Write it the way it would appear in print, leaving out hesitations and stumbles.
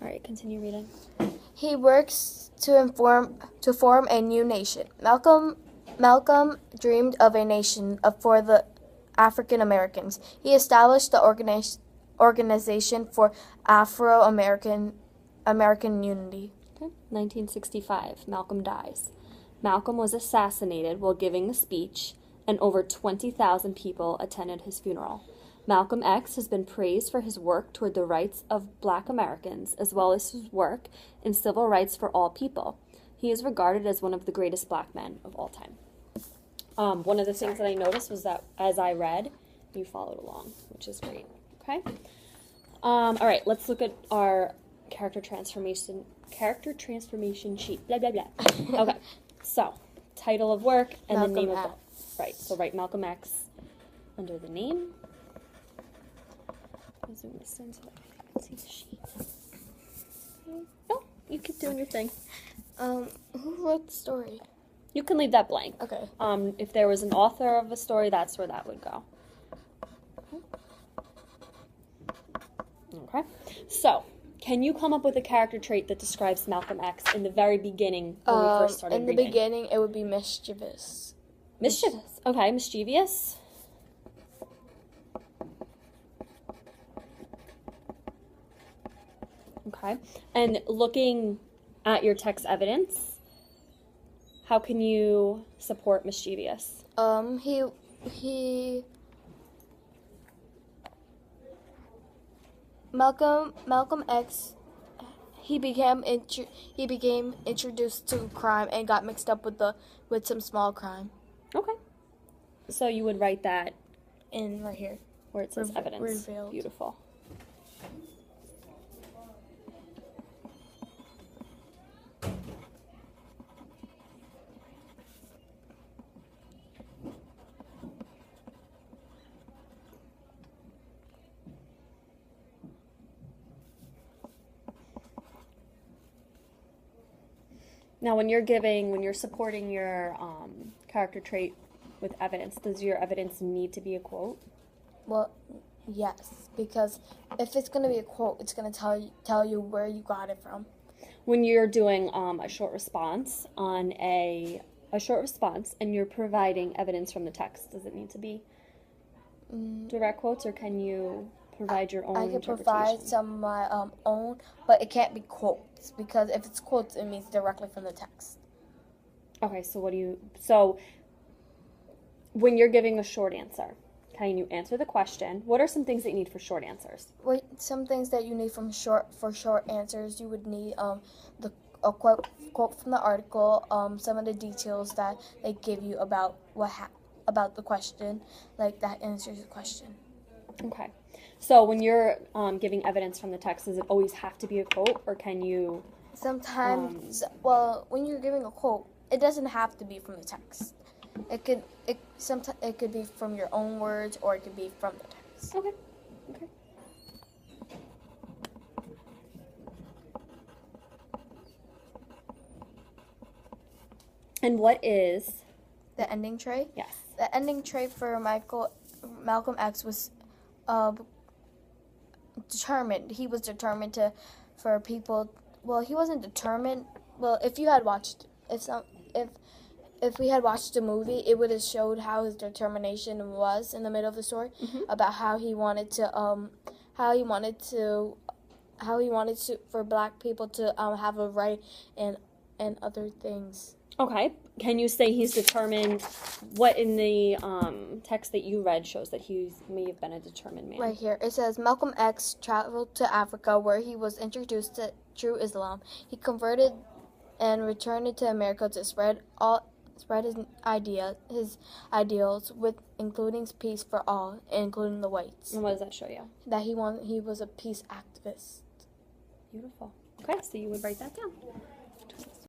All right, continue reading. He works to form a new nation. Malcolm dreamed of a nation for the African Americans. He established the Organization for Afro-American Unity. Okay. 1965, Malcolm dies. Malcolm was assassinated while giving a speech, and over 20,000 people attended his funeral. Malcolm X has been praised for his work toward the rights of Black Americans, as well as his work in civil rights for all people. He is regarded as one of the greatest Black men of all time. One of the things that I noticed was that as I read, you followed along, which is great. Okay. All right, let's look at our character transformation sheet. Blah blah blah. Okay. So, title of work and Malcolm the name X. of the right. So write Malcolm X under the name. Zoom this in so that I can see the sheet. No, you keep doing your thing. Who wrote the story? You can leave that blank. Okay. If there was an author of a story, that's where that would go. Okay. So, can you come up with a character trait that describes Malcolm X in the very beginning when we first started in the reading? beginning, it would be mischievous. Mischievous. Okay, mischievous. Okay. And looking at your text evidence, how can you support mischievous? Malcolm X, he became introduced to crime and got mixed up with some small crime. Okay. So you would write that in right here where it says evidence. Revealed. Beautiful. Now, when you're supporting your character trait with evidence, does your evidence need to be a quote? Well, yes, because if it's going to be a quote, it's going to tell you where you got it from. When you're doing a short response on a short response and you're providing evidence from the text, does it need to be direct quotes, or can you provide your own I can interpretation? provide some of my own, but it can't be quotes, because if it's quotes, it means directly from the text. Okay, so when you're giving a short answer, can you answer the question? What are some things that you need for short answers? Some things that you need for short answers, you would need a quote from the article, some of the details that they give you about about the question, like that answers the question. Okay. So when you're giving evidence from the text, does it always have to be a quote, or can you... Sometimes, when you're giving a quote, it doesn't have to be from the text. It could be from your own words, or it could be from the text. Okay. And what is... The ending trait? Yes. The ending trait for Malcolm X was determined. He was determined for people. Well, he wasn't determined. Well, if we had watched the movie, it would have showed how his determination was in the middle of the story, about how he wanted for Black people to have a right and other things. Okay. Can you say he's determined? What in the text that you read shows that he may have been a determined man? Right here. It says Malcolm X traveled to Africa, where he was introduced to true Islam. He converted and returned to America to spread his ideals, with including peace for all, including the whites. And what does that show you? That he was a peace activist. Beautiful. Okay, so you would write that down.